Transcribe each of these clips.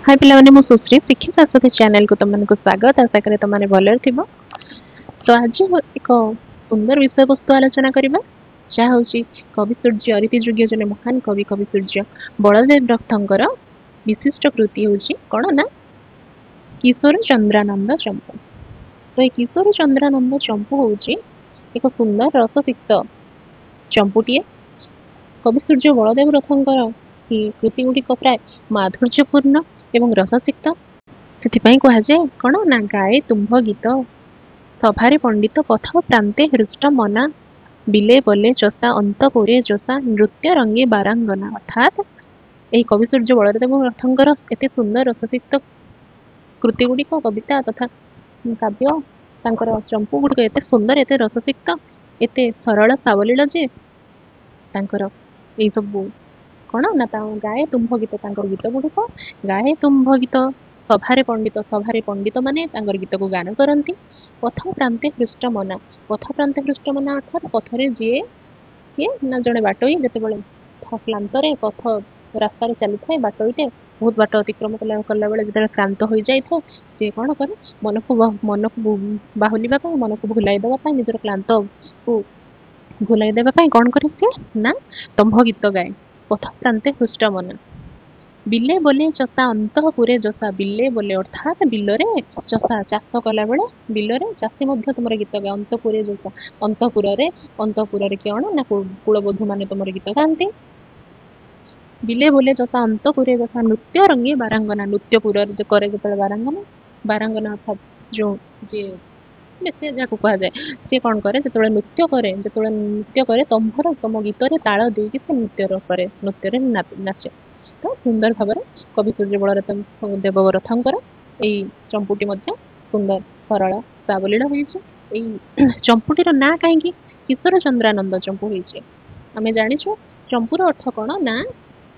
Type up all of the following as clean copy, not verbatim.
हाय पिलाने मु सुश्री शिक्षा शाश्वती चैनल को तुमको स्वागत। आशा करे तुमने भले थी। तो आज एक सुंदर विषय वस्तु आलोचना करवा जहाँ हूँ कवि सूर्य अरिति जुगे जन महान कवि कवि सूर्य बलदेव रथंकर विशिष्ट कृति हूँ कौन ना किशोर चंद्रानंद चंपू। तो ये किशोर चंद्रानंद चंपू हूँ एक सुंदर रससिक्त चंपूटीए। कवि सूर्य बलदेव रथंकर कृति गुड़िक प्राय माधुर्यपूर्ण एवं रससिक्त। ସେଥିପାଇଁ କୁହାଯାଏ କଣ ନା ଗାଏ ତୁମ୍ଭ ଗୀତ ସଭାରେ ପଣ୍ଡିତ ପଥ ପ୍ରାନ୍ତେ ହୃଷ୍ଟ ମନା ବିଲେ ବଲେ ଚଷା ଅନ୍ତପୁରେ ଯୋଷା ନୃତ୍ୟ ରଙ୍ଗେ ବାରାଙ୍ଗନା। ଅର୍ଥାତ୍ ଏହି କବି ସୂର୍ଯ୍ୟ ବଳଦେବ ରଥଙ୍କର ଏତେ ସୁନ୍ଦର ରସସିକ୍ତ କୃତି ଗୁଡ଼ିକ କବିତା ତଥା କାବ୍ୟ ତାଙ୍କର ଚମ୍ପୁ ଗୁଡ଼ିକ ଏତେ ସୁନ୍ଦର ଏତେ ରସସିକ୍ତ ଏତେ ସରଳ ସାବଲୀଳ ଯେ ତାଙ୍କର ଏଇ ସବୁ କଣ ନା ଗାଏ ତୁମ୍ଭ ଗୀତ ତାଙ୍କର ଗୀତ ଗୁଡ଼ିକ ଗାଏ ତୁମ୍ଭ ଗୀତ ସଭାରେ ପଣ୍ଡିତ ମାନେ ତାଙ୍କର ଗୀତକୁ ଗାନ କରନ୍ତି। ପଥ ପ୍ରାନ୍ତେ ହୃଷ୍ଟ ମନା ପଥ ପ୍ରାନ୍ତେ ହୃଷ୍ଟ ମନା ଅର୍ଥାତ୍ ପଥରେ ଯିଏ କିଏ ନା ଜଣେ ବାଟୋଇ ଯେତେବେଳେ କ୍ଲାନ୍ତରେ ପଥ ରାସ୍ତାରେ ଚାଲିଥାଏ ବାଟୋଇଟେ ବହୁତ ବାଟ ଅତିକ୍ରମ କଲାବେଳେ ଯେତେବେଳେ କ୍ଳାନ୍ତ ହୋଇଯାଇଥାଏ ସେ କଣ କରେ ମନକୁ ବାହୁଲିବା ପାଇଁ ମନକୁ ଭୁଲାଇ ଦେବା ପାଇଁ ନିଜର କ୍ଳାନ୍ତକୁ ଭୁଲାଇ ଦେବା ପାଇଁ କଣ କରେ ସେ ନା ତମ୍ଭ ଗୀତ ଗାଏ। ପଥ ପ୍ରାନ୍ତେ ହୃଷ୍ଟ ମନା ବିଲେ ବୋଲେ ଚଷା ଅନ୍ତଃପୁରେ ଯୋଷା ବିଲେ ବୋଲେ ଅର୍ଥାତ୍ ବିଲରେ ଚଷା ଚାଷ କଲାବେଳେ ବିଲରେ ଚାଷୀ ମଧ୍ୟ ତୁମର ଗୀତ ଗାଏ। ଅନ୍ତପୁରେ ଯୋଷା ଅନ୍ତପୁରରେ କଣ ନା କୁଳବଧୂ ମାନେ ତୁମର ଗୀତ ଗାଆନ୍ତି। ବିଲେ ବୋଲେ ଚଷା ଅନ୍ତପୁରେ ଯୋଷା ନୃତ୍ୟ ରଙ୍ଗେ ବାରାଙ୍ଗନା ନୃତ୍ୟପୁରରେ କରେ ଯେତେବେଳେ ବାରାଙ୍ଗନା ଅର୍ଥାତ୍ ଯୋଉ ଯିଏ ସେ ଯାହାକୁ କୁହାଯାଏ ସିଏ କଣ କରେ ଯେତେବେଳେ ନୃତ୍ୟ କରେ ତମ୍ଭର ତମ ଗୀତରେ ତାଳ ଦେଇକି ସେ ନୃତ୍ୟରେ ନାଚେ। ତ ସୁନ୍ଦର ଭାବରେ କବି ସୂର୍ଯ୍ୟ ବଳଦେବ ରଥଙ୍କର ଏଇ ଚମ୍ପୁଟି ମଧ୍ୟ ସୁନ୍ଦର ସରଳ ସାବଲୀଳ ହୋଇଛି। ଏଇ ଚମ୍ପୁଟିର ନାଁ କାହିଁକି କିଶୋର ଚନ୍ଦ୍ରାନନ୍ଦ ଚମ୍ପୁ ହେଇଛି? ଆମେ ଜାଣିଛୁ ଚମ୍ପୁର ଅର୍ଥ କଣ ନା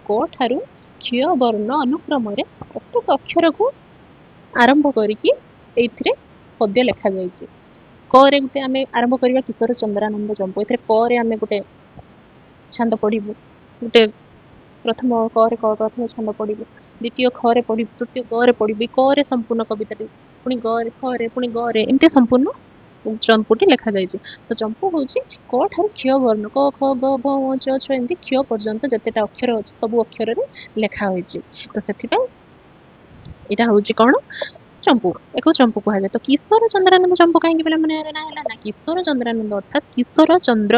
କ ଠାରୁ କ୍ଷୟ ବର୍ଣ୍ଣ ଅନୁକ୍ରମରେ ପ୍ରତ୍ୟେକ ଅକ୍ଷରକୁ ଆରମ୍ଭ କରିକି ଏଇଥିରେ ପଦ୍ୟ ଲେଖାଯାଇଛି। କ ରେ ଗୋଟେ ଆମେ ଆରମ୍ଭ କରିବା କିଶୋର ଚନ୍ଦ୍ରାନନ୍ଦ ଚମ୍ପୁ। ଏଥିରେ କ ରେ ଆମେ ଗୋଟେ ଛାନ୍ଦ ପଢିବୁ, ଗୋଟେ ପ୍ରଥମ କ ରେ ପ୍ରଥମ ଛନ୍ଦ ପଢିବୁ, ଦ୍ୱିତୀୟ ଖ ରେ ପଢିବୁ, ତୃତୀୟ ଗ ରେ ପଢିବୁ, କ ରେ ସମ୍ପୂର୍ଣ୍ଣ କବିତାଟି, ପୁଣି ଗ ରେ ଖ ରେ ପୁଣି ଗ ରେ ଏମିତି ସମ୍ପୂର୍ଣ୍ଣ ଚମ୍ପୁଟି ଲେଖାଯାଇଛି। ତ ଚମ୍ପୁ ହଉଛି କ ଠାରୁ କ୍ଷୟ ବର୍ଣ୍ଣ କ ଖ ଗ ଘ ଛ ଛ ଏମିତି କ୍ଷୟ ପର୍ଯ୍ୟନ୍ତ ଯେତେଟା ଅକ୍ଷର ଅଛି ସବୁ ଅକ୍ଷରରେ ଲେଖା ହୋଇଛି। ତ ସେଥିପାଇଁ ଏଇଟା ହଉଛି କଣ ଚମ୍ପୁ, ଏକ ଚମ୍ପୁ କୁହାଯାଏ। ତ କିଶୋର ଚନ୍ଦ୍ରାନନ୍ଦ ଚମ୍ପୁ କାହିଁକି ବୋଲେ ମାନେ ନାଁ ହେଲା ନା କିଶୋର ଚନ୍ଦ୍ରାନନ୍ଦ ଅର୍ଥାତ୍ କିଶୋର ଚନ୍ଦ୍ର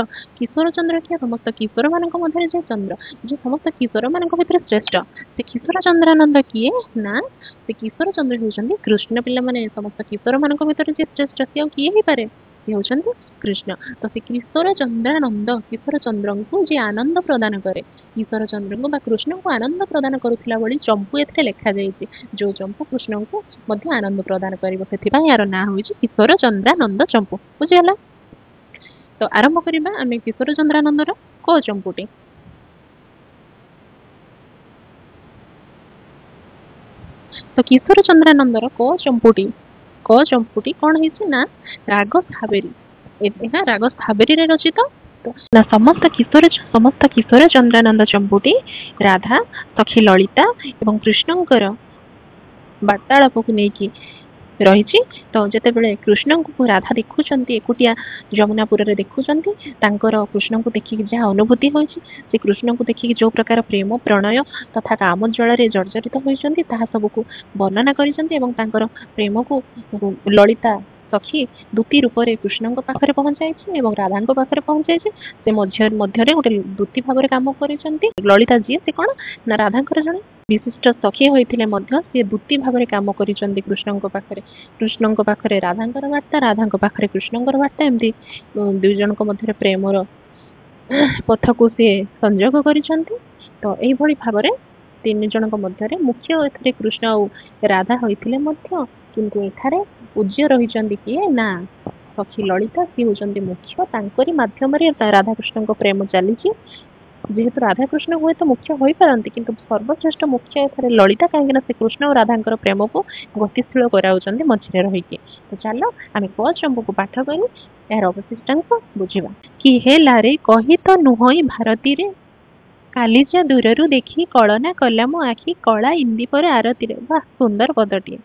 କିଏ ସମସ୍ତ କିଶୋର ମାନଙ୍କ ମଧ୍ୟରେ ଯେ ଚନ୍ଦ୍ର ଯେ ସମସ୍ତ କିଶୋର ମାନଙ୍କ ଭିତରେ ଶ୍ରେଷ୍ଠ ସେ କିଶୋର ଚନ୍ଦ୍ରାନନ୍ଦ କିଏ ନା ସେ କିଶୋର ଚନ୍ଦ୍ର ହେଉଛନ୍ତି କୃଷ୍ଣ। ପିଲାମାନେ ସମସ୍ତ କିଶୋର ମାନଙ୍କ ଭିତରେ ଯେ ଶ୍ରେଷ୍ଠ ସେ ଆଉ କିଏ ହେଇପାରେ? ସେ ହେଉଛନ୍ତି କୃଷ୍ଣ। ତ ସେ କିଶୋର ଚନ୍ଦ୍ରଙ୍କୁ ଯିଏ ଆନନ୍ଦ ପ୍ରଦାନ କରେ କିଶୋର ଚନ୍ଦ୍ରଙ୍କୁ ବା କୃଷ୍ଣଙ୍କୁ ଆନନ୍ଦ ପ୍ରଦାନ କରୁଥିଲା ଭଳି ଚମ୍ପୁ ଏଥିରେ ଲେଖାଯାଇଛି। ଯୋଉ ଚମ୍ପୁ କୃଷ୍ଣଙ୍କୁ ମଧ୍ୟ ଆନନ୍ଦ ପ୍ରଦାନ କରିବ, ସେଥିପାଇଁ ଏହାର ନାଁ ହେଉଛି କିଶୋର ଚନ୍ଦ୍ରାନନ୍ଦ ଚମ୍ପୁ। ବୁଝିଗଲା? ତ ଆରମ୍ଭ କରିବା ଆମେ କିଶୋର ଚନ୍ଦ୍ରାନନ୍ଦର କ ଚମ୍ପୁଟି। ତ କିଶୋର ଚନ୍ଦ୍ରାନନ୍ଦର କ ଚମ୍ପୁଟି କଣ ହେଇଛି ନା ରାଗ ସ୍ଥାବେରୀ। ଏହା ରାଗ ସ୍ଥାବେରୀରେ ରଚିତ। ନା ସମସ୍ତ କିଶୋର ଚନ୍ଦ୍ରାନନ୍ଦ ଚମ୍ପୁଟି ରାଧା ସଖୀ ଲଳିତା ଏବଂ କୃଷ୍ଣଙ୍କର ବାର୍ତ୍ତାଳାପକୁ ନେଇକି ରହିଛି। ତ ଯେତେବେଳେ କୃଷ୍ଣଙ୍କୁ ରାଧା ଦେଖୁଛନ୍ତି ଏକୁଟିଆ ଯମୁନାପୁରରେ ଦେଖୁଛନ୍ତି, ତାଙ୍କର କୃଷ୍ଣଙ୍କୁ ଦେଖିକି ଯାହା ଅନୁଭୂତି ହୋଇଛି, ସେ କୃଷ୍ଣଙ୍କୁ ଦେଖିକି ଯୋଉ ପ୍ରକାର ପ୍ରେମ ପ୍ରଣୟ ତଥା କାମ ଜଳରେ ଜର୍ଜରିତ ହୋଇଛନ୍ତି ତାହା ସବୁକୁ ବର୍ଣ୍ଣନା କରିଛନ୍ତି ଏବଂ ତାଙ୍କର ପ୍ରେମକୁ ଲଳିତା ସଖୀ ଦୂତି ରୂପରେ କୃଷ୍ଣଙ୍କ ପାଖରେ ପହଞ୍ଚାଇଛି ଏବଂ ରାଧାଙ୍କ ପାଖରେ ପହଞ୍ଚାଇଛି। ସେ ମଧ୍ୟରେ ଗୋଟେ ଦୂତି ଭାବରେ କାମ କରିଛନ୍ତି। ଲଳିତା ଯିଏ ସେ କଣ ନା ରାଧାଙ୍କର ଜଣେ ବିଶିଷ୍ଟ ସଖୀ ହୋଇଥିଲେ ମଧ୍ୟ ସେ ଦୂତି ଭାବରେ କାମ କରିଛନ୍ତି କୃଷ୍ଣଙ୍କ ପାଖରେ ରାଧାଙ୍କର ବାର୍ତ୍ତା, ରାଧାଙ୍କ ପାଖରେ କୃଷ୍ଣଙ୍କର ବାର୍ତ୍ତା, ଏମିତି ଦୁଇ ଜଣଙ୍କ ମଧ୍ୟରେ ପ୍ରେମର ପଥକୁ ସେ ସଂଯୋଗ କରିଛନ୍ତି। ତ ଏଇଭଳି ଭାବରେ ତିନି ଜଣଙ୍କ ମଧ୍ୟରେ ମୁଖ୍ୟ ଏଥିରେ କୃଷ୍ଣ ଆଉ ରାଧା ହୋଇଥିଲେ ମଧ୍ୟ କିନ୍ତୁ ଏଠାରେ ପୂଜ୍ୟ ରହିଛନ୍ତି କିଏ ନା ସଖୀ ଲଳିତା। ସିଏ ହେଉଛନ୍ତି ମୁଖ୍ୟ, ତାଙ୍କରି ମାଧ୍ୟମରେ ରାଧାକୃଷ୍ଣଙ୍କ ପ୍ରେମ ଚାଲିଛି। ଯେହେତୁ ରାଧାକୃଷ୍ଣ ହୁଏତ ମୁଖ୍ୟ ହୋଇପାରନ୍ତି କିନ୍ତୁ ସର୍ବଶ୍ରେଷ୍ଠ ମୁଖ୍ୟ ଏଠାରେ ଲଳିତା, କାହିଁକି ନା ସେ କୃଷ୍ଣ ଓ ରାଧାଙ୍କର ପ୍ରେମକୁ ଗତିଶୀଳ କରାଉଛନ୍ତି ମଝିରେ ରହିକି। ତ ଚାଲ ଆମେ କ ଚମ୍ପୁକୁ ପାଠ କରି ଏହାର ଅବଶିଷ୍ଟାଂଶ ବୁଝିବା। କି ହେଲା ରେ କହି ତ ନୁହଁଇ ଭାରତୀରେ କାଲିଜା ଦୂରରୁ ଦେଖି କଳନା କଲା ମୋ ଆଖି କଳା ଇନ୍ଦି ପରେ ଆରତିରେ। ବା ସୁନ୍ଦର ପଦଟିଏ।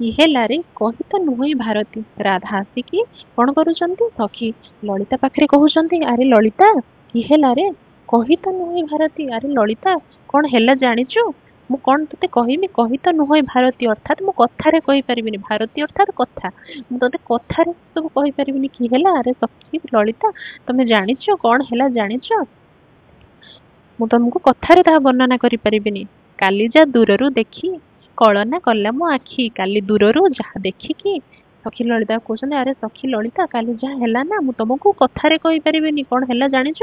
କି ହେଲାରେ କହି ତ ନୁହେଁ ଭାରତୀ। ରାଧା ଆସିକି କଣ କରୁଛନ୍ତି? ସଖୀ ଲଳିତା ପାଖରେ କହୁଛନ୍ତି, ଆରେ ଲଳିତା କି ହେଲାରେ କହି ତ ନୁହେଁ ଭାରତୀ। ଆରେ ଲଳିତା କଣ ହେଲା ଜାଣିଛୁ? ମୁଁ କଣ ତତେ କହିବି? କହି ତ ନୁହେଁ ଭାରତୀ ଅର୍ଥାତ୍ ମୁଁ କଥାରେ କହିପାରିବିନି। ଭାରତୀ ଅର୍ଥାତ୍ କଥା। ମୁଁ ତତେ କଥାରେ ସବୁ କହିପାରିବିନି। କି ହେଲା? ଆରେ ସଖୀ ଲଳିତା ତମେ ଜାଣିଛ କଣ ହେଲା ଜାଣିଛ? ମୁଁ ତମକୁ କଥାରେ ତାହା ବର୍ଣ୍ଣନା କରିପାରିବିନି। କାଲି ଯା ଦୂରରୁ ଦେଖି କଳନା କଲା ମୋ ଆଖି। କାଲି ଦୂରରୁ ଯାହା ଦେଖିକି ସଖୀ ଲଳିତା କହୁଛନ୍ତି, ଆରେ ସଖୀ ଲଳିତା କାଲି ଯାହା ହେଲା ନା ମୁଁ ତମକୁ କଥାରେ କହିପାରିବିନି। କଣ ହେଲା ଜାଣିଛ?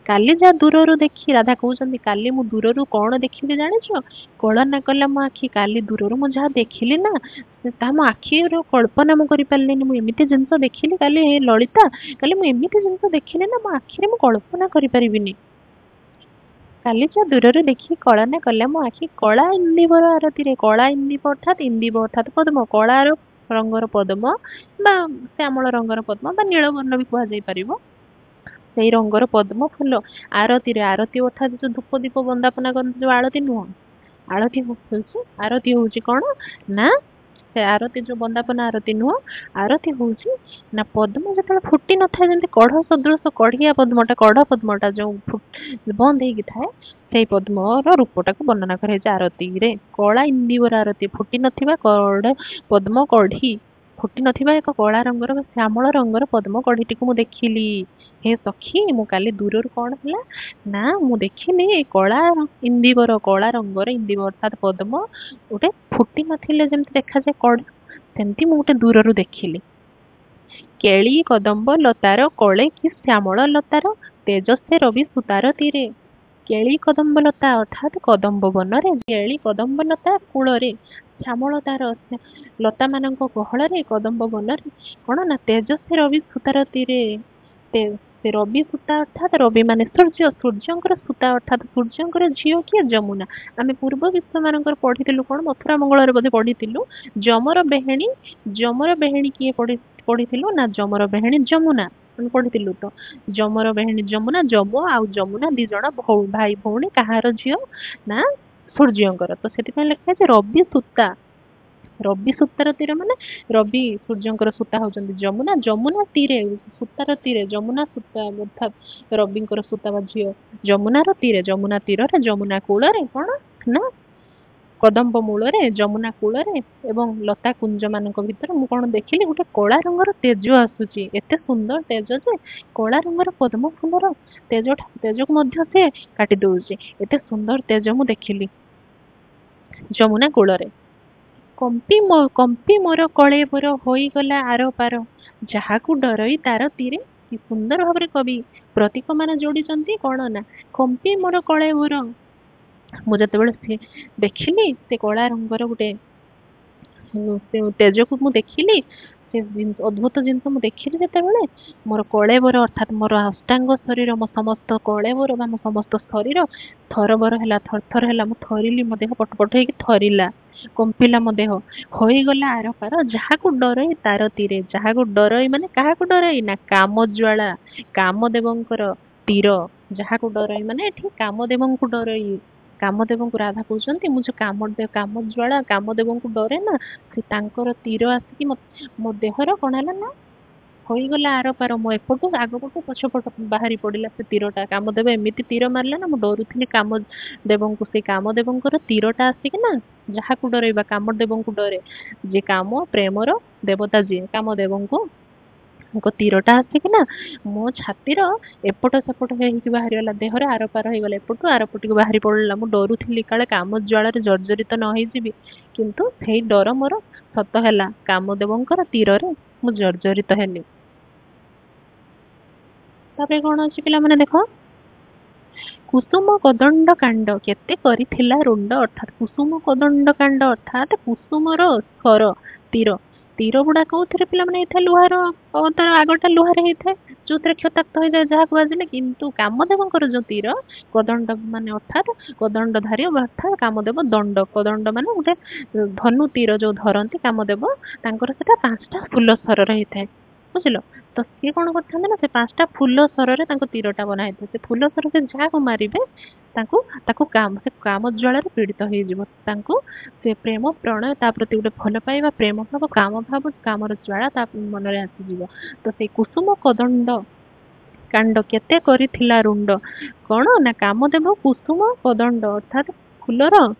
କାଲି ଯାହା ଦୂରରୁ ଦେଖି ରାଧା କହୁଛନ୍ତି, କାଲି ମୁଁ ଦୂରରୁ କଣ ଦେଖିଲି ଜାଣିଛ? କଳନା କଲା ମୋ ଆଖି। କାଲି ଦୂରରୁ ମୁଁ ଯାହା ଦେଖିଲି ନା ତାହା ମୋ ଆଖିର କଳ୍ପନା ମୁଁ କରିପାରିଲିନି। ମୁଁ ଏମିତି ଜିନିଷ ଦେଖିଲି କାଲି, ହେ ଲଳିତା କାଲି ମୁଁ ଏମିତି ଜିନିଷ ଦେଖିଲି ନା ମୋ ଆଖିରେ ମୁଁ କଳ୍ପନା କରିପାରିବିନି। କାଲି ଯା ଦୂରରୁ ଦେଖି କଳନା କଲା ମୋ ଆଖି କଳା ଇନ୍ଦିବର ଆରତିରେ। କଳା ଇନ୍ଦିବ ଅର୍ଥାତ୍ ପଦ୍ମ। କଳାର ରଙ୍ଗର ପଦ୍ମ ବା ଶ୍ୟାମଳ ରଙ୍ଗର ପଦ୍ମ ବା ନୀଳବର୍ଣ୍ଣ ବି କୁହାଯାଇ ପାରିବ। ସେଇ ରଙ୍ଗର ପଦ୍ମ ଫୁଲ ଆରତିରେ। ଆରତି ଅର୍ଥାତ୍ ଯୋଉ ଧୂପ ଦୀପ ବନ୍ଦାପନା କରନ୍ତି ଯୋଉ ଆଳତି ନୁହଁ, ଆରତି ହଉଛି କଣ ନା ସେ ଆରତି ଯୋଉ ବନ୍ଦାପନା ଆରତି ନୁହଁ, ଆରତି ହଉଛି ନା ପଦ୍ମ ଯେତେବେଳେ ଫୁଟି ନଥାଏ, ଯେମିତି କଢ ସଦୃଶ କଢିଆ ପଦ୍ମଟା, କଢ ପଦ୍ମଟା ଯୋଉ ବନ୍ଦ ହେଇକି ଥାଏ, ସେଇ ପଦ୍ମର ରୂପଟାକୁ ବର୍ଣ୍ଣନା କରାଯାଇଛି ଆରତିରେ। କଳା ଇନ୍ଦିବର ଆରତି। ଫୁଟି ନଥିବା ପଦ୍ମ କଢି, ଫୁଟି ନଥିବା ଏକ କଳା ରଙ୍ଗର ବା ଶ୍ୟାମଳ ରଙ୍ଗର ପଦ୍ମ କଢିଟିକୁ ମୁଁ ଦେଖିଲି। ହେ ସଖୀ ମୁଁ କାଲି ଦୂରରୁ କଣ ହେଲା ନା ମୁଁ ଦେଖିଲି କଳା ଇନ୍ଦିବର, କଳା ରଙ୍ଗର ଇନ୍ଦିବ ଅର୍ଥାତ୍ ପଦ୍ମ ଗୋଟେ ଫୁଟି ନଥିଲେ ଯେମିତି ଦେଖାଯାଏ କଢ, ସେମିତି ମୁଁ ଗୋଟେ ଦୂରରୁ ଦେଖିଲି। କେଳି କଦମ୍ବ ଲତାର କଳେ କି ଶ୍ୟାମଳ ଲତାର ତେଜସ୍ୱେ ରବି ସୁତାର ତୀରେ। କେଳି କଦମ୍ବ ଲତା ଅର୍ଥାତ୍ କଦମ୍ବ ବନରେ, କେଳି କଦମ୍ବ ଲତା କୂଳରେ ଶ୍ୟାମଳ ତାର ଲତା ମାନଙ୍କ ଗହଳରେ କଦମ୍ବ ବନରେ କଣ ନା ତେଜସ୍ୱେ ରବି ସୁତାର ତୀରେ। ସେ ରବି ସୂତା ଅର୍ଥାତ୍ ରବି ମାନେ ସୂର୍ଯ୍ୟ, ସୂର୍ଯ୍ୟଙ୍କର ସୂତା ଅର୍ଥାତ୍ ସୂର୍ଯ୍ୟଙ୍କର ଝିଅ କିଏ? ଯମୁନା। ଆମେ ପୂର୍ବ ବିଶ୍ୱ ମାନଙ୍କର ପଢିଥିଲୁ କଣ, ମଥୁରା ମଙ୍ଗଳରେ ବୋଧେ ପଢିଥିଲୁ, ଯମର ବେହେଣୀ। ଯମର ବେହେଣୀ କିଏ ପଢିଥିଲୁ ନା ଯମର ବେହେଣୀ ଯମୁନା। ଆମେ ପଢିଥିଲୁ ତ ଯମର ବେହେଣୀ ଯମୁନା। ଯମ ଆଉ ଯମୁନା ଦି ଜଣ ଭାଇ ଭଉଣୀ। କାହାର ଝିଅ ନା ସୂର୍ଯ୍ୟଙ୍କର। ତ ସେଥିପାଇଁ ଲେଖା ହେଇଛି ରବି ସୂତା। ରବି ସୂତାର ତୀର ମାନେ ରବି ସୂର୍ଯ୍ୟଙ୍କର ସୂତା ହଉଛନ୍ତି ଯମୁନା। ଯମୁନା ତୀରେ ସୂତାର ତୀରେ ଯମୁନା ସୂତା ଅର୍ଥାତ୍ ରବିଙ୍କର ସୂତା ବା ଝିଅ ଯମୁନାର ତୀରେ, ଯମୁନା ତୀରରେ, ଯମୁନା କୂଳରେ କଣ ନା କଦମ୍ବ ମୂଳରେ, ଯମୁନା କୂଳରେ ଏବଂ ଲତା କୁଞ୍ଜ ମାନଙ୍କ ଭିତରେ ମୁଁ କଣ ଦେଖିଲି? ଗୋଟେ କଳା ରଙ୍ଗର ତେଜ ଆସୁଛି। ଏତେ ସୁନ୍ଦର ତେଜ ଯେ କଳା ରଙ୍ଗର ପଦ୍ମ ଫୁଲର ତେଜକୁ ମଧ୍ୟ ସେ କାଟି ଦଉଛି। ଏତେ ସୁନ୍ଦର ତେଜ ମୁଁ ଦେଖିଲି ଯମୁନା କୂଳରେ। କମ୍ପି ମୋର କଳେବର ହୋଇଗଲା ଆର ପାର, ଯାହାକୁ ଡରଇ ତାର ତୀରେ। କି ସୁନ୍ଦର ଭାବରେ କବି ପ୍ରତୀକ ମାନ ଯୋଡିଛନ୍ତି। କଣ ନା କମ୍ପି ମୋର କଳେବର, ମୁଁ ଯେତେବେଳେ ସେ ଦେଖିଲି ସେ କଳା ରଙ୍ଗର ଗୋଟେ ସେ ତେଜକୁ ମୁଁ ଦେଖିଲି, ସେ ଅଦ୍ଭୁତ ଜିନିଷ ମୁଁ ଦେଖିଲି ଯେତେବେଳେ ମୋର କଳେବର ଅର୍ଥାତ୍ ମୋର ଅଷ୍ଟାଙ୍ଗ ଶରୀର, ମୋ ସମସ୍ତ କଳେବର ବା ମୋ ସମସ୍ତ ଶରୀର ଥରବର ହେଲା, ଥରଥର ହେଲା। ମୁଁ ଥରିଲି, ମୋ ଦେହ ପଟପଟ ହେଇକି ଥରିଲା, କମ୍ପିଲା ମୋ ଦେହ। ହୋଇଗଲା ଆର ପାର, ଯାହାକୁ ଡରଇ ତାର ତୀରେ। ଯାହାକୁ ଡରଇ ମାନେ କାହାକୁ ଡରଇ ନା କାମଜ୍ୱାଳା, କାମଦେବଙ୍କର ତୀର। ଯାହାକୁ ଡରଇ ମାନେ ଏଠି କାମଦେବଙ୍କୁ ଡରଇ, କାମଦେବଙ୍କୁ ରାଧା କହୁଛନ୍ତି ମୁଁ ଯୋଉ କାମଜ୍ୱାଳା କାମଦେବଙ୍କୁ ଡରେ ନା, ସେ ତାଙ୍କର ତୀର ଆସିକି ମୋ ଦେହର କଣ ହେଲା ନା ହୋଇଗଲା ଆର ପାର, ମୋ ଏପଟୁ ଆଗପଟୁ ପଛପଟ ବାହାରି ପଡିଲା ସେ ତୀରଟା। କାମଦେବ ଏମିତି ତୀର ମାରିଲା ନା, ମୁଁ ଡରୁଥିଲି କାମଦେବଙ୍କୁ। ସେଇ କାମଦେବଙ୍କର ତୀରଟା ଆସିକି ନା, ଯାହାକୁ ଡରେଇବା କାମଦେବଙ୍କୁ ଡରେ, ଯେ କାମ ପ୍ରେମର ଦେବତା ଯିଏ କାମଦେବଙ୍କୁ ତୀରଟା ଆସିକି ନା ମୋ ଛାତିର ଏପଟ ସେପଟ ହେଇକି ବାହାରିଗଲା। ଦେହରେ ଆର ପାର ହେଇଗଲା, ଏପଟୁ ଆରପଟିକୁ ବାହାରି ପଡିଲା। ମୁଁ ଡରୁଥିଲି କାଳେ କାମଜ୍ୱାଳାରେ ଜର୍ଜରିତ ନ ହେଇଯିବି, କିନ୍ତୁ ସେଇ ଡର ମୋର ସତ ହେଲା। କାମଦେବଙ୍କର ତୀରରେ ମୁଁ ଜର୍ଜରିତ ହେଲି। ତାପରେ କଣ ଅଛି ପିଲାମାନେ ଦେଖ, କୁସୁମ କଦଣ୍ଡ କାଣ୍ଡ କେତେ କରିଥିଲା ରୁଣ୍ଡ, ଅର୍ଥାତ୍ କୁସୁମ କଦଣ୍ଡ କାଣ୍ଡ ଅର୍ଥାତ୍ କୁସୁମର ସ୍ୱର ତୀର। ତୀର ଗୁଡା କୋଉଥିରେ ପିଲାମାନେ ହେଇଥାଏ? ଲୁହାର। ତାର ଆଗଟା ଲୁହାରେ ହେଇଥାଏ, ଯୋଉଥିରେ କ୍ଷତାକ୍ତ ହେଇଯାଏ ଯାହାକୁ ବାଜିଲେ। କିନ୍ତୁ କାମଦେବଙ୍କର ଯୋଉ ତୀର କଦଣ୍ଡ ମାନେ ଅର୍ଥାତ୍ କଦଣ୍ଡଧାରୀ ଅର୍ଥାତ୍ କାମଦେବ ଦଣ୍ଡ। କଦଣ୍ଡ ମାନେ ଗୋଟେ ଧନୁ ତୀର ଯୋଉ ଧରନ୍ତି କାମଦେବ, ତାଙ୍କର ସେଟା 5ଟା ଫୁଲ ସ୍ୱରର ହେଇଥାଏ, ବୁଝିଲ। ତ तो सी कौन करते ना से 5टा फूल सर तीरटा बनाई से फूल सर से जहाँ मारे से काम ज्वाल पीड़ित हो से प्रेम प्रणय ता प्रति गोटे भल पाइबा प्रेम भाव काम ज्वाला ता मन में आसीज तो से कुसुम कदंड कांड केते करिथिला रुंड कौन ना कामदेव कुसुम कदंड अर्थात फूलर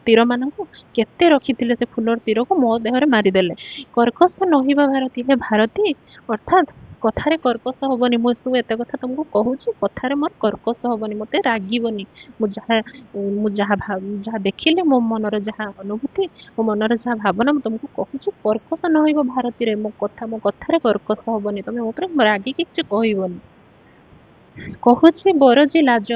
तीर मानक केते रखिथिले से फूलर तीर को मो देहरे मारिदेले कर्कश नहिबा भारती हे भारती अर्थात कथारे कर्कश हबनी मो सब एते कथा तुमको कहूची कथारे मोर कर्कश हबनी मते रागिबनी मु जहा देखिले मो मनर जहा अनुभूति मो मनर जहा भावना मु तुमको कहूची कर्कश नहिबा भारती रे मो कथारे कर्कश हबनी तमे मोरे रागी किछ कहइबनी कहूची बरजी लाज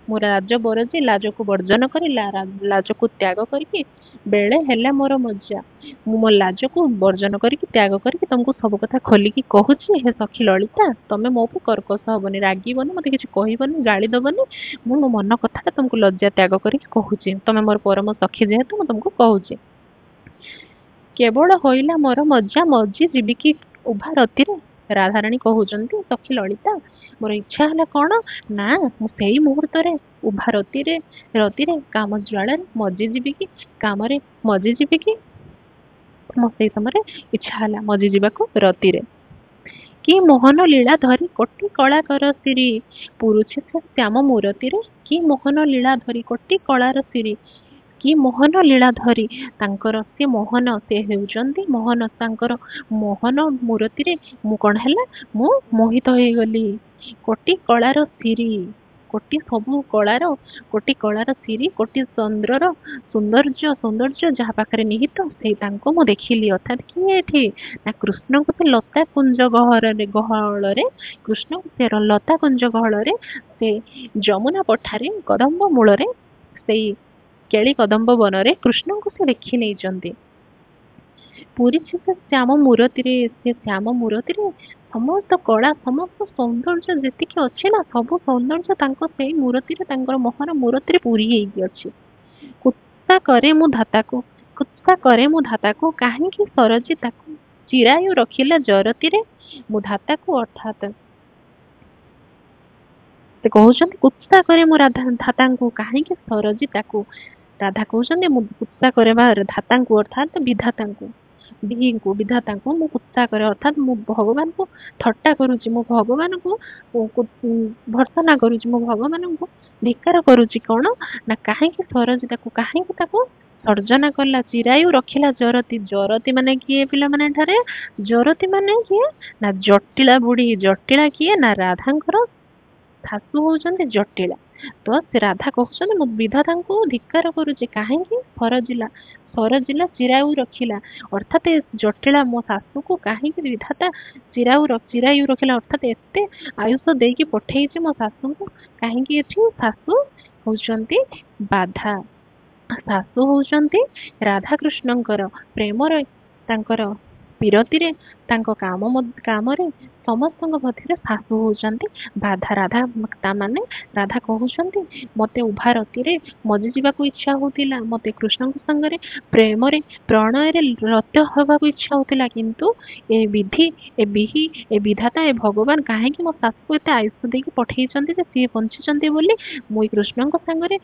मोर राज बरजी लाज को वर्जन करी लाज को त्याग करके बेले हेला मोर मज्जा मो लाज को वर्जन करके त्याग करके तुमको सब कथा खोलिकी कहूची हे सखी ललिता तमे मो पे कर्कश हबनी रागिबनी मते किछ कहइबनी गाली दबनी मो मन कथा तुमको लज्जा त्याग करके कहूची तमे मोर परम सखी जेहेतु मो तुमको कहूची केवल होइला मोर मज्जा मज्जी जीवी की उभा रति रे राधाराणी कहउचंती सखी ललिता मोर इच्छा है कौन ना मुझे मुहूर्त उभा रति रे काम ज्वाल मजी जीवी कि काम मजी जीवी कि मो समय इच्छा है मजी जावाक रति रे कि मोहन लीला धरी कोटि कलाकर सिरी पुरुष से श्याम मूरति रे कि मोहन लीला धरी कोटि कलार सिरी कि मोहन लीला धरी तांकर से मोहन से हेउचंती मोहन तांकर मोहन मूर्ति रे मु कौन है मु मोहित हो गली कोटि कलार सिरी कोटि सबु कलार सिरी कोटि चंद्रर सौंदर्य जहाँ पाखे निहित से मु देखिली अर्थात किए एठी ना कृष्ण को से लता कुंज गहल कृष्ण को से लता कुंज गहल से जमुना पठारे कदम्ब मूल से केली कदम्ब बनरे कृष्ण को से देखी नहीं पुरी से श्याम मूर्ति से श्याम मूर्ति समस्त कला समस्त सौंदर्य जी अच्छी ना सब सौंदर्य से मूर्ति मोहन मूर्ति पूरी अच्छी कुत्सा करे मु धाता को कहीं सरजी चिरायु रखिला जरती रे मु धाता को अर्थात से कहते कुत्सा करे मु धाता को कहीं सरजी राधा कहते कुत्सा करे धाता को अर्थात विधाता को मु कुत्सा करे अर्थात मु भगवान को थट्टा करुची मु भगवान को भर्सना करुची मु भगवान को धिक्कार करुची कौन ना कहीं सरजी कहीं सर्जना कला चिरायु रखिला जरती माने किए पिला माने ठारे जरती माने किए ना जटिला बुढ़ी जटिला किए ना राधांकर शाशु होउचंती जटिला तो से राधा कहते विधाता को धिक्कार करुचे कहीं सरजिला चिरायु रखिला अर्थात जटिला मो शाशु को कहीं विधाता चिरायु रखिला अर्थात एते आयुष देकी पठेई मो शाशु को कहीं शाशु होउचंती बाधा शाशु होउचंती राधा कृष्णंकर प्रेमर तांकर पीरती रे तांको काम रे समस्त मध्य शाशु होउचंती बाधा राधा माने राधा कहउचंती मते उभा रति रे मजी जीवाक इच्छा होतिला मते कृष्ण को संगरे प्रेम रे प्रणय रे रत होबा को इच्छा होतिला किंतु ए विधि ए बिहि ए विधाता ए भगवान काहे कि मो शाशु एते आयुष देकी पठेइचंती जे सी बंचिचंती बोली मुई कृष्ण को संगरे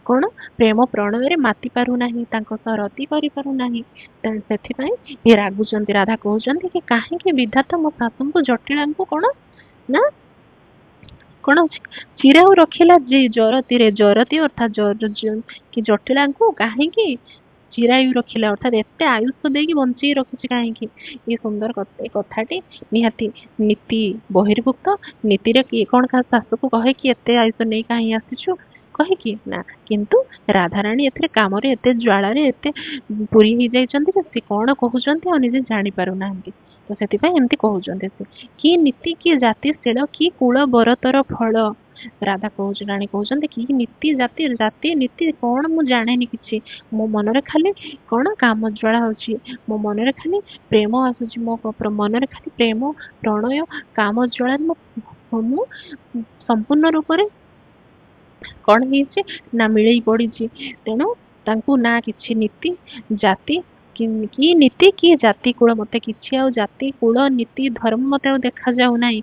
कौन प्रेम प्रणय माति पारु नाही तांको सह रति करि पारु नाही से रागुचंती राधा कहउचंती कि काहे कि विधाता मो शाशु को जटिला को कौन ना कौन चिराउ रखिला जरती अर्थात कि जटिला को काहे कि चिरायु रखिला अर्थात एते आयुष देकी बंची रखिछि काहे कि ये सुंदर कथाटी निहाती नीति बहिर्भुक्त नीति रे कि कौन का शाशु को कहे कि एते आयुष नहीं काहे आसीछु कहे कि ना किंतु राधाराणी एथे काम रे एते ज्वाला रे एते पूरी ही जाइचंती से कौन कहउचंती आ निजे जानि पारु नांती तो सेति पय एम्ति कहउचंती से कि नीति की जाति सेल की कुल बरतर फल राधा रानी कहउचंती कि नीति जाति नीति कौन मु जानेनी किछि मो मन रे खाली कौन काम ज्वाला होछि मो मन रे खाली प्रेम आसुछि मो मन रे खाली प्रेम प्रणय काम ज्वाला मु संपूर्ण रूप रे कौन ना मिलई पड़ी तेणु तांकु ना किछि नीति जाति କି ନୀତି କି ଜାତି କୂଳ, ମତେ କିଛି ଆଉ ଜାତି କୂଳ ନୀତି ଧର୍ମ ମତେ ଆଉ ଦେଖାଯାଉ ନାହିଁ।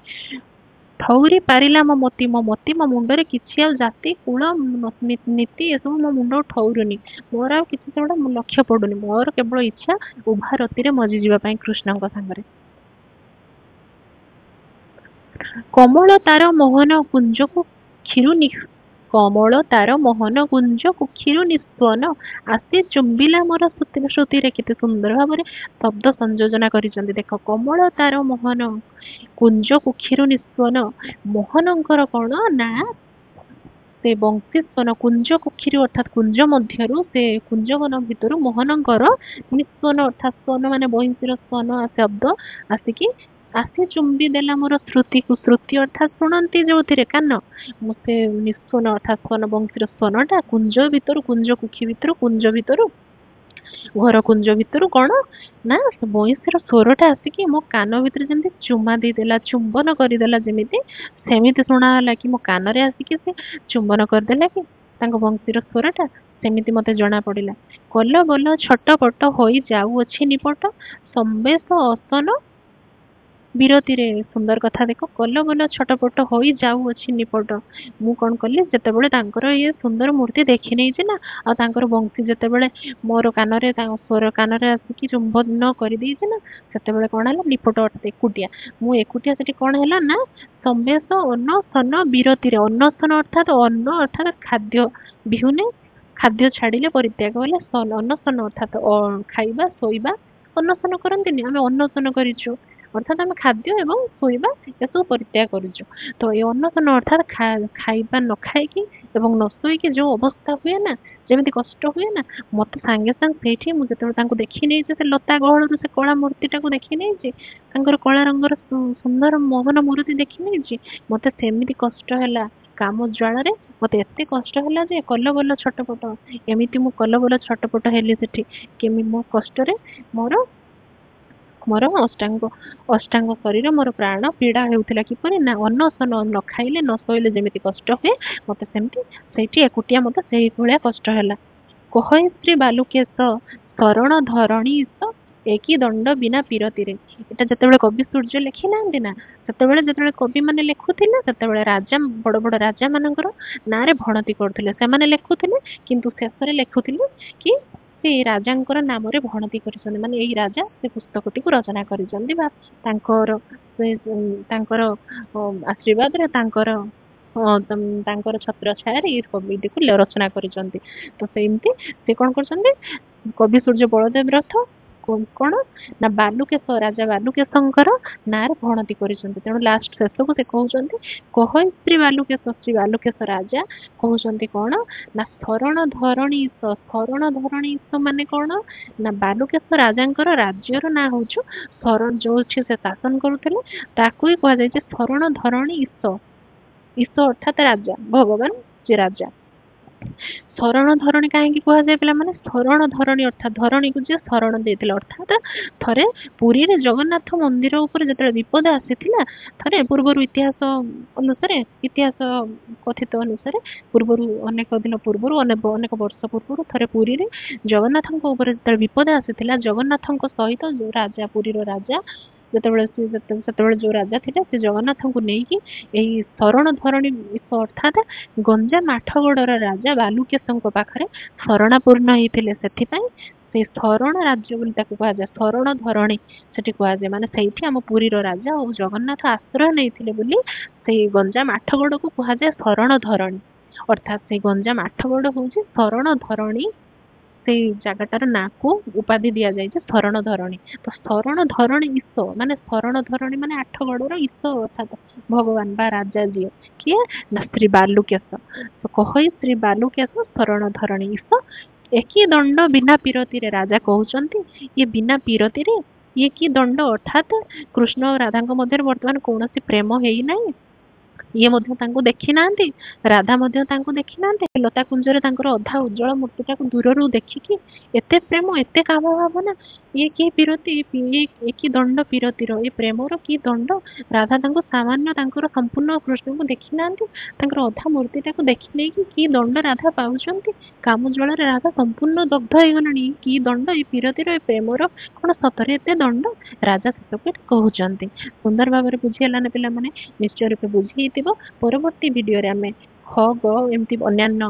ଠଉରି ପାରିଲା ମୋ ମୋତି ମୋ ମୁଣ୍ଡରେ କିଛି ଆଉ ଜାତି କୂଳ ନୀତି ଏସବୁ ମୋ ମୁଣ୍ଡ ଠଉରୁନି। ମୋର ଆଉ କିଛି ସେଗୁଡା ଲକ୍ଷ୍ୟ ପଡୁନି। ମୋର କେବଳ ଇଚ୍ଛା ଉଭା ରତିରେ ମଜିଯିବା ପାଇଁ କୃଷ୍ଣଙ୍କ ସାଙ୍ଗରେ। କମଳ ତାର ମୋହନ କୁଞ୍ଜକୁ କ୍ଷୀରୁ କମଳ ତାର ମୋହନ କୁଞ୍ଜ କୁକ୍ଷୀରୁ ନିସ୍ୱନ ଆସି ଚୁମ୍ବିଲା ମୋର ଶ୍ରୁତିରେ। କେତେ ସୁନ୍ଦର ଭାବରେ ଶବ୍ଦ ସଂଯୋଜନା କରିଛନ୍ତି ଦେଖ। କମଳ ତାର ମୋହନ କୁଞ୍ଜ କୁକ୍ଷୀରୁ ନିସ୍ୱନ, ମୋହନଙ୍କର କଣ ନା ସେ ବଂଶୀ ସ୍ୱନ କୁଞ୍ଜ କୁକ୍ଷୀରୁ ଅର୍ଥାତ୍ କୁଞ୍ଜ ମଧ୍ୟରୁ, ସେ କୁଞ୍ଜବନ ଭିତରୁ ମୋହନଙ୍କର ନିସ୍ୱନ ଅର୍ଥାତ୍ ସ୍ୱନ ମାନେ ବଂଶୀର ସ୍ୱନ ଶବ୍ଦ ଆସିକି ଆସି ଚୁମ୍ବି ଦେଲା ମୋର ଶ୍ରୁତିକୁ। ଶ୍ରୁତି ଅର୍ଥାତ୍ ଶୁଣନ୍ତି ଯୋଉଥିରେ କାନ, ମୁଁ ସେ ନିସ୍ୱନ ଅର୍ଥାତ୍ ସ୍ୱନ ବଂଶୀର ସ୍ୱନଟା କୁଞ୍ଜ ଭିତରୁ, କୁଞ୍ଜ କୁକ୍ଷୀ ଭିତରୁ, କୁଞ୍ଜ ଭିତରୁ, ଘର କୁଞ୍ଜ ଭିତରୁ କଣ ନା ବଂଶୀର ସ୍ୱରଟା ଆସିକି ମୋ କାନ ଭିତରେ ଯେମିତି ଚୁମା ଦେଇଦେଲା, ଚୁମ୍ବନ କରିଦେଲା। ଯେମିତି ସେମିତି ଶୁଣାଗଲା କି ମୋ କାନରେ ଆସିକି ସେ ଚୁମ୍ବନ କରିଦେଲା କି ତାଙ୍କ ବଂଶୀର ସ୍ୱରଟା, ସେମିତି ମତେ ଜଣା ପଡିଲା। କଲ ବଲ ଛଟପଟ ହୋଇ ଯାଉଅଛି ନିପଟ, ସମ୍ବେଶ ଅସନ ବିରତିରେ। ସୁନ୍ଦର କଥା ଦେଖ, କଲ ବଲ ଛଟପଟ ହୋଇ ଯାଉଅଛି ନିପଟ। ମୁଁ କଣ କଲି, ଯେତେବେଳେ ତାଙ୍କର ଇଏ ସୁନ୍ଦର ମୂର୍ତ୍ତି ଦେଖି ନେଇଛି ନା, ଆଉ ତାଙ୍କର ବଂଶୀ ଯେତେବେଳେ ମୋର କାନରେ, ତାଙ୍କ ସ୍ୱର କାନରେ ଆସିକି ଚୁମ୍ବନ କରିଦେଇଛି ନା, ସେତେବେଳେ କଣ ହେଲା, ନିପଟ ଅର୍ଥାତ୍ ଏକୁଟିଆ। ମୁଁ ଏକୁଟିଆ ସେଠି କଣ ହେଲା ନା, ସମ୍ବେଶ ଅନସନ ବିରତିରେ। ଅନସନ ଅର୍ଥାତ୍ ଅନ୍ନ ଅର୍ଥାତ୍ ଖାଦ୍ୟ ବିହୁନେ, ଖାଦ୍ୟ ଛାଡ଼ିଲେ ପରିତ୍ୟାଗ ହେଲେ ଅନସନ ଅର୍ଥାତ୍ ଖାଇବା ଶୋଇବା। ଅନସନ କରନ୍ତିନି, ଆମେ ଅନସନ କରିଛୁ ଅର୍ଥାତ୍ ଆମେ ଖାଦ୍ୟ ଏବଂ ଶୋଇବା ଏସବୁ ପରିତ୍ୟାଗ କରୁଛୁ। ତ ଏ ଅନସନ ଅର୍ଥାତ୍ ଖାଇବା ନ ଖାଇକି ଏବଂ ନ ଶୋଇକି ଯୋଉ ଅବସ୍ଥା ହୁଏ ନା, ଯେମିତି କଷ୍ଟ ହୁଏ ନା, ମତେ ସାଙ୍ଗେ ସାଙ୍ଗେ ସେଇଠି ମୁଁ ଯେତେବେଳେ ତାଙ୍କୁ ଦେଖି ନେଇଛି, ସେ ଲତା ଗହଳରୁ ସେ କଳା ମୂର୍ତ୍ତିଟାକୁ ଦେଖି ନେଇଛି, ତାଙ୍କର କଳା ରଙ୍ଗର ସୁନ୍ଦର ମୋହନ ମୂର୍ତ୍ତି ଦେଖି ନେଇଛି, ମତେ ସେମିତି କଷ୍ଟ ହେଲା। କାମ ଜ୍ୱାଳାରେ ମତେ ଏତେ କଷ୍ଟ ହେଲା ଯେ କଲ ବଲ ଛଟପଟ, ଏମିତି ମୁଁ କଲ ବଲ ଛଟପଟ ହେଲି ସେଠି। କେମିତି ମୋ କଷ୍ଟରେ ମୋର ମୋର ଅଷ୍ଟାଙ୍ଗ ଶରୀର, ମୋର ପ୍ରାଣ ପୀଡା ହେଉଥିଲା। କିପରି ନା, ଅନସନ ନ ଖାଇଲେ ନ ଶୋଇଲେ ଯେମିତି କଷ୍ଟ ହୁଏ, ମତେ ସେମିତି ସେଇଠି ଏକୁଟିଆ ମତେ ସେଇ ଭଳିଆ କଷ୍ଟ ହେଲା। କହଇ ଶ୍ରୀ ବାଲୁକେଶ ଶରଣ ଧରଣୀ ଏକି ଦଣ୍ଡ ବିନା ପିରତିରେ। ଏଟା ଯେତେବେଳେ କବି ସୂର୍ଯ୍ୟ ଲେଖି ନାହାନ୍ତି ନା, ସେତେବେଳେ ଯେତେବେଳେ କବି ମାନେ ଲେଖୁଥିଲେ, ସେତେବେଳେ ରାଜା, ବଡ ବଡ ରାଜା ମାନଙ୍କର ନାଁରେ ଭଣତି କରୁଥିଲେ। ସେମାନେ ଲେଖୁଥିଲେ କିନ୍ତୁ ଶେଷରେ ଲେଖୁଥିଲେ କି ସେ ରାଜାଙ୍କର ନାମରେ ଭଣତି କରିଛନ୍ତି, ମାନେ ଏଇ ରାଜା ସେ ପୁସ୍ତକଟିକୁ ରଚନା କରିଛନ୍ତି ବା ତାଙ୍କର ଆଶୀର୍ବାଦରେ, ତାଙ୍କର ଛତ୍ର ଛାୟାରେ ଏଇ କବିଟିକୁ ରଚନା କରିଛନ୍ତି। ତ ସେମିତି ସେ କଣ କରିଛନ୍ତି, କବି ସୂର୍ଯ୍ୟ ବଳଦେବ ରଥ କଣ ନା ବାଲୁକେଶ, ରାଜା ବାଲୁକେଶଙ୍କର ନାଁରେ ଭଣତି କରିଛନ୍ତି। ତେଣୁ ଲାଷ୍ଟ ଶେଷକୁ ସେ କହୁଛନ୍ତି, କହଇ ଶ୍ରୀ ବାଲୁକେଶ ରାଜା କହୁଛନ୍ତି କଣ ନା, ଶରଣ ଧରଣୀ ମାନେ କଣ ନା, ବାଲୁକେଶ ରାଜାଙ୍କର ରାଜ୍ୟର ନାଁ ହଉଛି ଶରଣ, ଯୋଉଠି ସେ ଶାସନ କରୁଥିଲେ ତାକୁ ହିଁ କୁହାଯାଇଛି ଶରଣ ଧରଣୀ ଈଶ ଅର୍ଥାତ୍ ରାଜା, ଭଗବାନ ଯେ ରାଜା। ଶରଣ ଧରଣୀ କାହିଁକି କୁହାଯାଏ ପିଲାମାନେ, ଶରଣ ଧରଣୀ ଅର୍ଥାତ୍ ଧରଣୀକୁ ଯିଏ ଶରଣ ଦେଇଥିଲେ। ଅର୍ଥାତ୍ ଥରେ ପୁରୀରେ ଜଗନ୍ନାଥ ମନ୍ଦିର ଉପରେ ଯେତେବେଳେ ବିପଦ ଆସିଥିଲା, ଥରେ ପୂର୍ବରୁ ଇତିହାସ କଥିତ ଅନୁସାରେ, ପୂର୍ବରୁ ଅନେକ ଦିନ ପୂର୍ବରୁ, ଅନେକ ବର୍ଷ ପୂର୍ବରୁ ଥରେ ପୁରୀରେ ଜଗନ୍ନାଥଙ୍କ ଉପରେ ଯେତେବେଳେ ବିପଦ ଆସିଥିଲା, ଜଗନ୍ନାଥଙ୍କ ସହିତ ଯୋଉ ରାଜା, ପୁରୀର ରାଜା ସେତେବେଳେ ଯୋଉ ରାଜା ଥିଲେ, ସେ ଜଗନ୍ନାଥଙ୍କୁ ନେଇକି ଏଇ ଶରଣ ଧରଣୀ ଅର୍ଥାତ୍ ଗଞ୍ଜାମ ଆଠଗଡର ରାଜା ବାଲୁକେଶଙ୍କ ପାଖରେ ଶରଣାପୂର୍ଣ୍ଣ ହେଇଥିଲେ। ସେଥିପାଇଁ ସେ ଶରଣ ରାଜ୍ୟ ବୋଲି ତାକୁ କୁହାଯାଏ, ଶରଣ ଧରଣୀ ସେଠି କୁହାଯାଏ। ମାନେ ସେଇଠି ଆମ ପୁରୀର ରାଜା ଆଉ ଜଗନ୍ନାଥ ଆଶ୍ରୟ ନେଇଥିଲେ ବୋଲି ସେଇ ଗଞ୍ଜାମ ଆଠଗଡକୁ କୁହାଯାଏ ଶରଣ ଧରଣୀ। ଅର୍ଥାତ୍ ସେଇ ଗଞ୍ଜାମ ଆଠଗଡ ହଉଛି ଶରଣ ଧରଣୀ, ସେଇ ଜାଗାଟାର ନାଁକୁ ଉପାଧି ଦିଆଯାଇଛି ଶରଣ ଧରଣୀ। ତ ଶରଣ ଧରଣୀ ଈଶ ମାନେ, ଶରଣ ଧରଣୀ ମାନେ ଆଠଗଡର ଈଶ ଅର୍ଥାତ୍ ଭଗବାନ ବା ରାଜା ଯିଏ, କିଏ ନା ଶ୍ରୀ ବାଲୁକେଶ। ତ କହଇ ଶ୍ରୀ ବାଲୁକେଶ ଶରଣ ଧରଣୀ ଈଶ ଏକି ଦଣ୍ଡ ବିନା ପିରତିରେ। ରାଜା କହୁଛନ୍ତି ଇଏ ବିନା ପିରତିରେ, ଇଏ କି ଦଣ୍ଡ, ଅର୍ଥାତ୍ କୃଷ୍ଣ ଓ ରାଧାଙ୍କ ମଧ୍ୟରେ ବର୍ତ୍ତମାନ କୌଣସି ପ୍ରେମ ହେଇନାହିଁ, ଇଏ ମଧ୍ୟ ତାଙ୍କୁ ଦେଖି ନାହାନ୍ତି, ରାଧା ମଧ୍ୟ ତାଙ୍କୁ ଦେଖି ନାହାନ୍ତି। ଲତା କୁଞ୍ଜରେ ତାଙ୍କର ଅଧା ଉଜ୍ଜଳ ମୂର୍ତ୍ତିଟାକୁ ଦୂରରୁ ଦେଖିକି ଏତେ ପ୍ରେମ, ଏତେ କାମ ଭାବନା, ଇଏ କି ବିରତି, ଇଏ କି ଦଣ୍ଡ ପିରତିର, ଏ ପ୍ରେମର କି ଦଣ୍ଡ। ରାଧା ତାଙ୍କୁ ସାମାନ୍ୟ ତାଙ୍କର ସମ୍ପୂର୍ଣ୍ଣ କୃଷ୍ଣଙ୍କୁ ଦେଖି ନାହାନ୍ତି, ତାଙ୍କର ଅଧା ମୂର୍ତ୍ତିଟାକୁ ଦେଖି ନେଇକି କି ଦଣ୍ଡ ରାଧା ପାଉଛନ୍ତି। କାମ ଜଳରେ ରାଧା ସମ୍ପୂର୍ଣ୍ଣ ଦଗ୍ଧ ହେଇଗଲେଣି। କି ଦଣ୍ଡ, ଏ ପିରତିର, ଏ ପ୍ରେମର କଣ ସତରେ ଏତେ ଦଣ୍ଡ? ରାଜା ସେତକ କହୁଛନ୍ତି। ସୁନ୍ଦର ଭାବରେ ବୁଝି ହେଲା ନା ପିଲାମାନେ? ନିଶ୍ଚୟ ରୂପେ ବୁଝି ହେଇଥିବ। ପରବର୍ତ୍ତୀ ଭିଡିଓରେ ଆମେ ଖ ଗ ଏମିତି ଅନ୍ୟାନ୍ୟ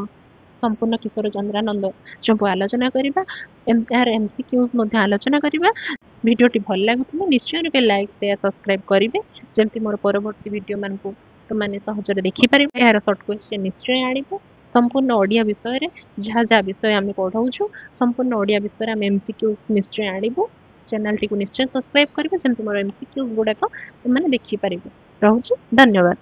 ସମ୍ପୂର୍ଣ୍ଣ କିଶୋର ଚନ୍ଦ୍ରାନନ୍ଦ ସବୁ ଆଲୋଚନା କରିବା। ଏହାର MCQs ମଧ୍ୟ ଆଲୋଚନା କରିବା। ଭିଡିଓଟି ଭଲ ଲାଗୁଥିଲେ ନିଶ୍ଚୟ ରୂପେ ଲାଇକ୍, ସେୟାର, ସବସ୍କ୍ରାଇବ କରିବେ, ଯେମିତି ମୋର ପରବର୍ତ୍ତୀ ଭିଡିଓ ମାନଙ୍କୁ ସେମାନେ ସହଜରେ ଦେଖିପାରିବେ। ଏହାର ସର୍ଟ କ୍ୱେଶ୍ଚନ ନିଶ୍ଚୟ ଆଣିବୁ। ସମ୍ପୂର୍ଣ୍ଣ ଓଡ଼ିଆ ବିଷୟରେ ଯାହା ଯାହା ବିଷୟ ଆମେ ପଢ଼ଉଛୁ, ସମ୍ପୂର୍ଣ୍ଣ ଓଡ଼ିଆ ବିଷୟରେ ଆମେ MCQs ନିଶ୍ଚୟ ଆଣିବୁ। ଚ୍ୟାନେଲଟିକୁ ନିଶ୍ଚୟ ସବସ୍କ୍ରାଇବ କରିବେ, ଯେମିତି ମୋର MCQs ଗୁଡ଼ାକ ସେମାନେ ଦେଖିପାରିବେ। ରହୁଛି, ଧନ୍ୟବାଦ।